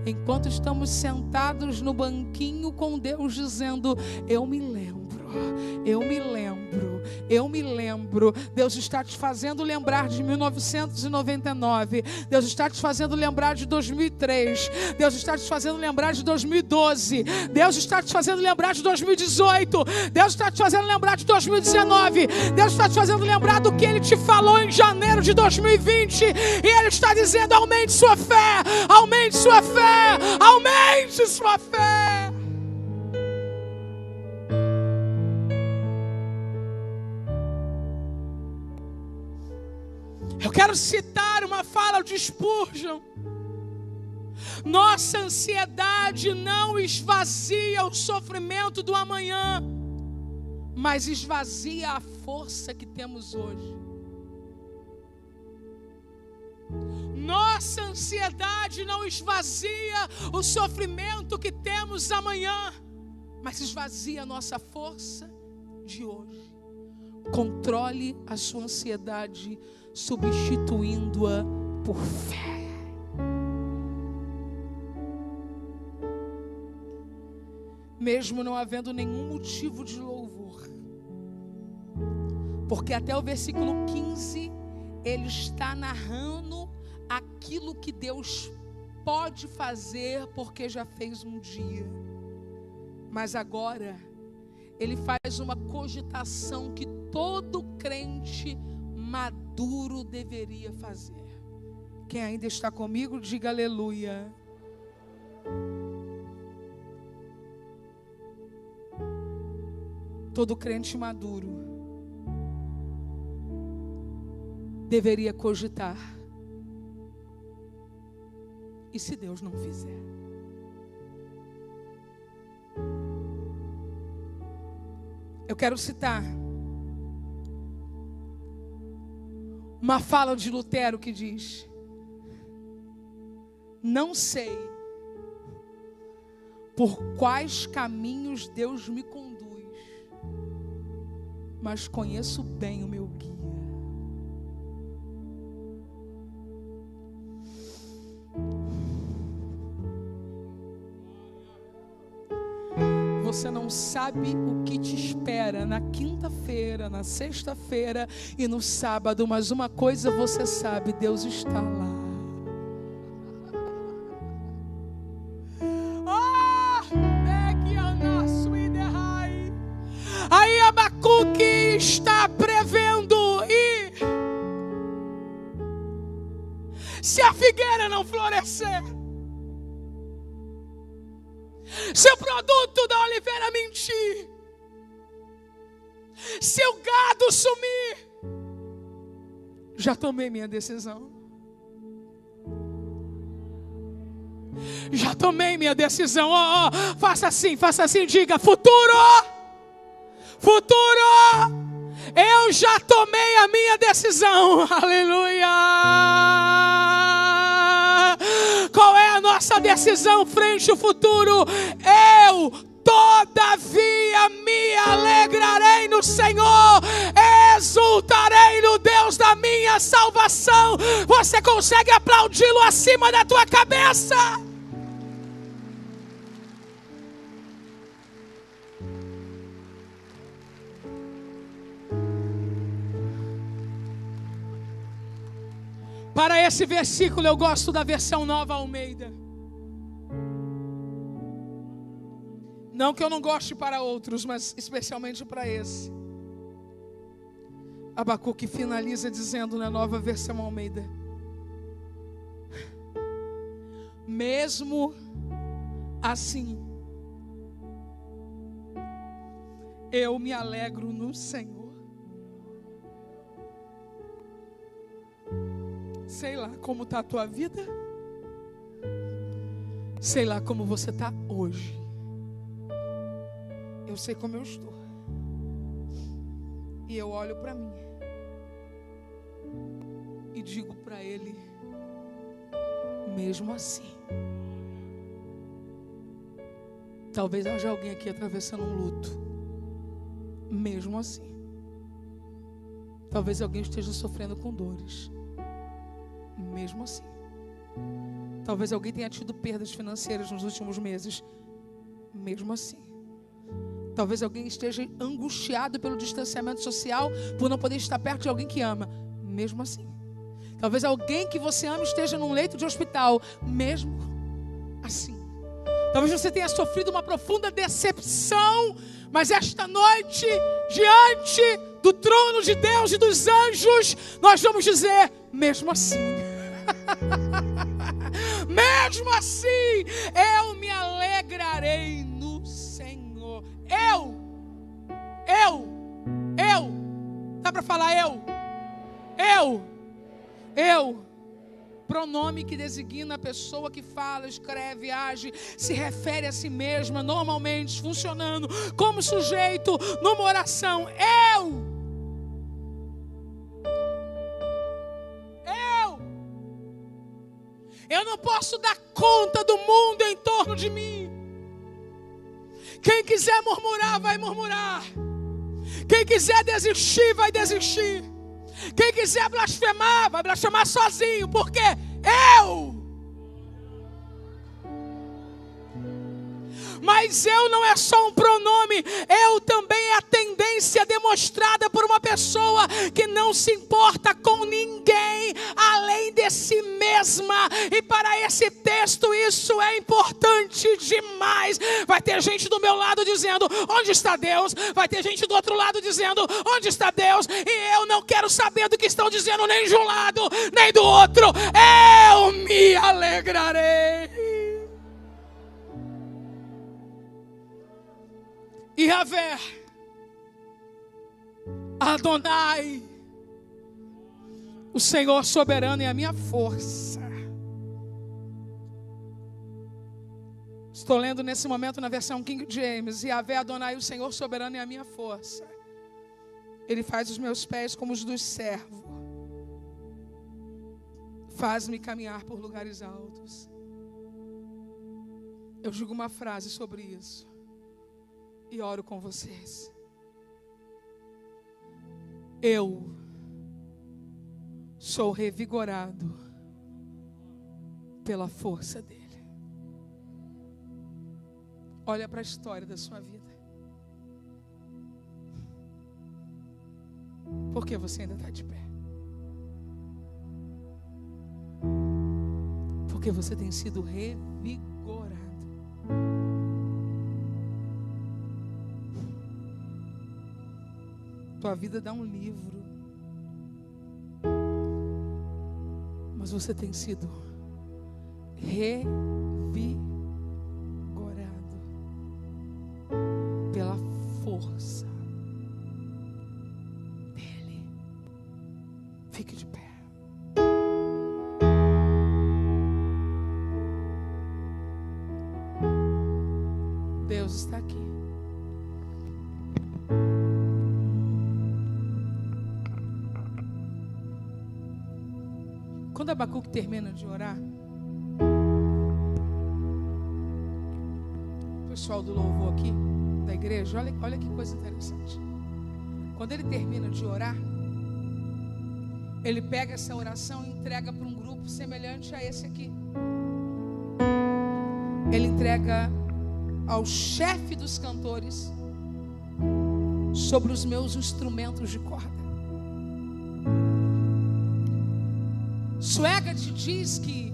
Speaker 1: Enquanto estamos sentados no banquinho com Deus, dizendo: eu me lembro, eu me lembro, eu me lembro. Deus está te fazendo lembrar de 1999. Deus está te fazendo lembrar de 2003. Deus está te fazendo lembrar de 2012. Deus está te fazendo lembrar de 2018. Deus está te fazendo lembrar de 2019. Deus está te fazendo lembrar do que Ele te falou em janeiro de 2020. E Ele está dizendo: aumente sua fé, aumente sua fé, aumente sua fé. Eu quero citar uma fala de Spurgeon: nossa ansiedade não esvazia o sofrimento do amanhã, mas esvazia a força que temos hoje. Nossa ansiedade não esvazia o sofrimento que temos amanhã, mas esvazia a nossa força de hoje. Controle a sua ansiedade, substituindo-a por fé. Mesmo não havendo nenhum motivo de louvor, porque até o versículo 15 ele está narrando aquilo que Deus pode fazer, porque já fez um dia. Mas agora ele faz uma cogitação que todo crente maduro deveria fazer. Quem ainda está comigo, diga aleluia. Todo crente maduro deveria cogitar: e se Deus não fizer? Eu quero citar uma fala de Lutero que diz: não sei por quais caminhos Deus me conduz, mas conheço bem o meu guia. Você não sabe o que te espera na quinta-feira, na sexta-feira e no sábado, mas uma coisa você sabe: Deus está lá. Aí Abacuque está prevendo, e se a figueira não florescer, se o produto da oliveira mentir, se o gado sumir, já tomei minha decisão. Já tomei minha decisão. Faça assim, diga: futuro, eu já tomei a minha decisão. Aleluia. Qual é a nossa decisão frente ao futuro? Eu, todavia, me alegrarei no Senhor, exultarei no Deus da minha salvação. Você consegue aplaudi-lo acima da tua cabeça? Para esse versículo eu gosto da versão Nova Almeida. Não que eu não goste para outros, mas especialmente para esse. Abacuque finaliza dizendo na Nova versão Almeida: mesmo assim, eu me alegro no Senhor. Sei lá como está a tua vida, sei lá como você está hoje. Eu sei como eu estou. E eu olho para mim e digo para Ele: mesmo assim. Talvez haja alguém aqui atravessando um luto. Mesmo assim. Talvez alguém esteja sofrendo com dores. Mesmo assim. Talvez alguém tenha tido perdas financeiras nos últimos meses. Mesmo assim. Talvez alguém esteja angustiado pelo distanciamento social, por não poder estar perto de alguém que ama. Mesmo assim. Talvez alguém que você ama esteja num leito de hospital. Mesmo assim. Talvez você tenha sofrido uma profunda decepção, mas esta noite, diante do trono de Deus e dos anjos, nós vamos dizer: mesmo assim. Mesmo assim, eu me alegrarei no Senhor. Dá para falar eu. Pronome que designa a pessoa que fala, escreve, age, se refere a si mesma, normalmente funcionando como sujeito numa oração. Eu não posso dar conta do mundo em torno de mim. Quem quiser murmurar, vai murmurar. Quem quiser desistir, vai desistir. Quem quiser blasfemar, vai blasfemar sozinho. Porque Mas eu não é só um pronome, eu também é a tendência demonstrada por uma pessoa que não se importa com ninguém além de si mesma. E para esse texto isso é importante demais. Vai ter gente do meu lado dizendo: onde está Deus? Vai ter gente do outro lado dizendo: onde está Deus? E eu não quero saber do que estão dizendo nem de um lado nem do outro. Eu me alegrarei. Yahvé, Adonai, o Senhor soberano é a minha força. Estou lendo nesse momento na versão King James. Yahvé, Adonai, o Senhor soberano é a minha força. Ele faz os meus pés como os dos servos Faz-me caminhar por lugares altos. Eu digo uma frase sobre isso e oro com vocês. Eu sou revigorado pela força dele. Olha para a história da sua vida. Por que você ainda está de pé? Porque você tem sido revigorado. Tua vida dá um livro, mas você tem sido revigorado pela força dele. Fique de pé. Deus está aqui. Quando Abacuque termina de orar, o pessoal do louvor aqui, da igreja, olha que coisa interessante. Quando ele termina de orar, ele pega essa oração e entrega para um grupo semelhante a esse aqui. Ele entrega ao chefe dos cantores sobre os meus instrumentos de corda. Swagert diz que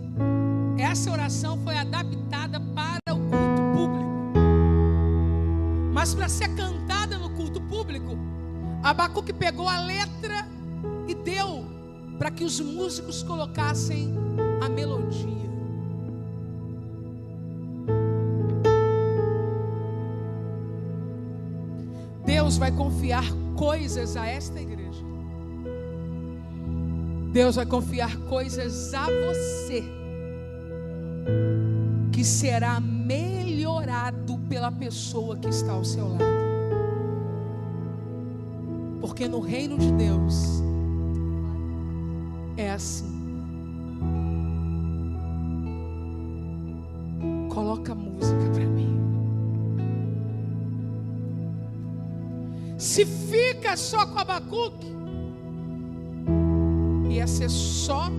Speaker 1: essa oração foi adaptada para o culto público, mas para ser cantada no culto público, Abacuque pegou a letra e deu para que os músicos colocassem a melodia. Deus vai confiar coisas a esta igreja. Deus vai confiar coisas a você, que será melhorado pela pessoa que está ao seu lado. Porque no reino de Deus é assim. Coloca a música para mim. Se fica só com Abacuque, ia ser só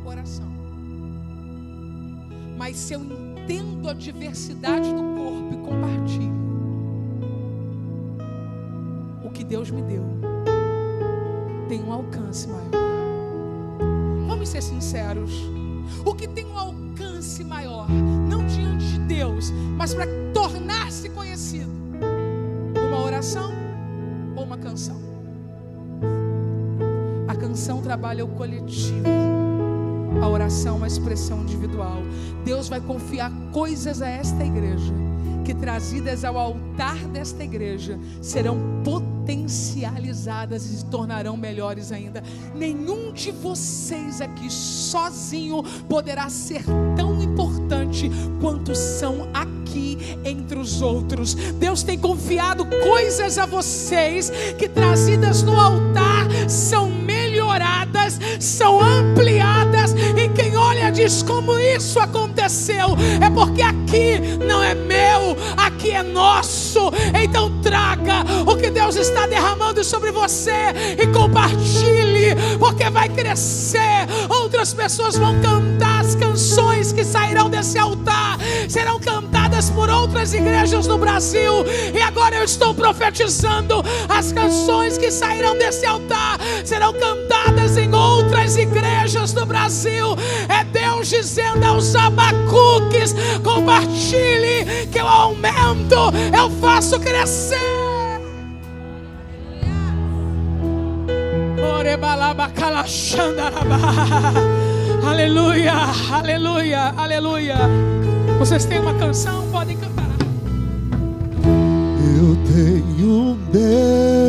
Speaker 1: oração. Mas se eu entendo a diversidade do corpo e compartilho o que Deus me deu, tem um alcance maior. Vamos ser sinceros. O que tem um alcance maior, não diante de Deus, mas para tornar-se conhecido, uma oração ou uma canção? A canção trabalha o coletivo, a oração uma expressão individual. Deus vai confiar coisas a esta igreja, que trazidas ao altar desta igreja, serão potencializadas e se tornarão melhores ainda. Nenhum de vocês aqui sozinho poderá ser tão importante quanto são aqui entre os outros. Deus tem confiado coisas a vocês, que trazidas no altar são melhoradas, são ampliadas, e quem olha diz: como isso aconteceu? É porque aqui não é meu, aqui é nosso. Então traga o que Deus está derramando sobre você e compartilhe, porque vai crescer. Outras pessoas vão cantar as canções que sairão desse altar, serão cantadas por outras igrejas no Brasil. E agora eu estou profetizando: as canções que sairão desse altar serão cantadas em outras igrejas do Brasil. É Deus dizendo aos Abacuques: compartilhe, que eu aumento, eu faço crescer. Aleluia, aleluia, aleluia. Vocês têm uma canção? Podem cantar.
Speaker 2: Eu tenho um Deus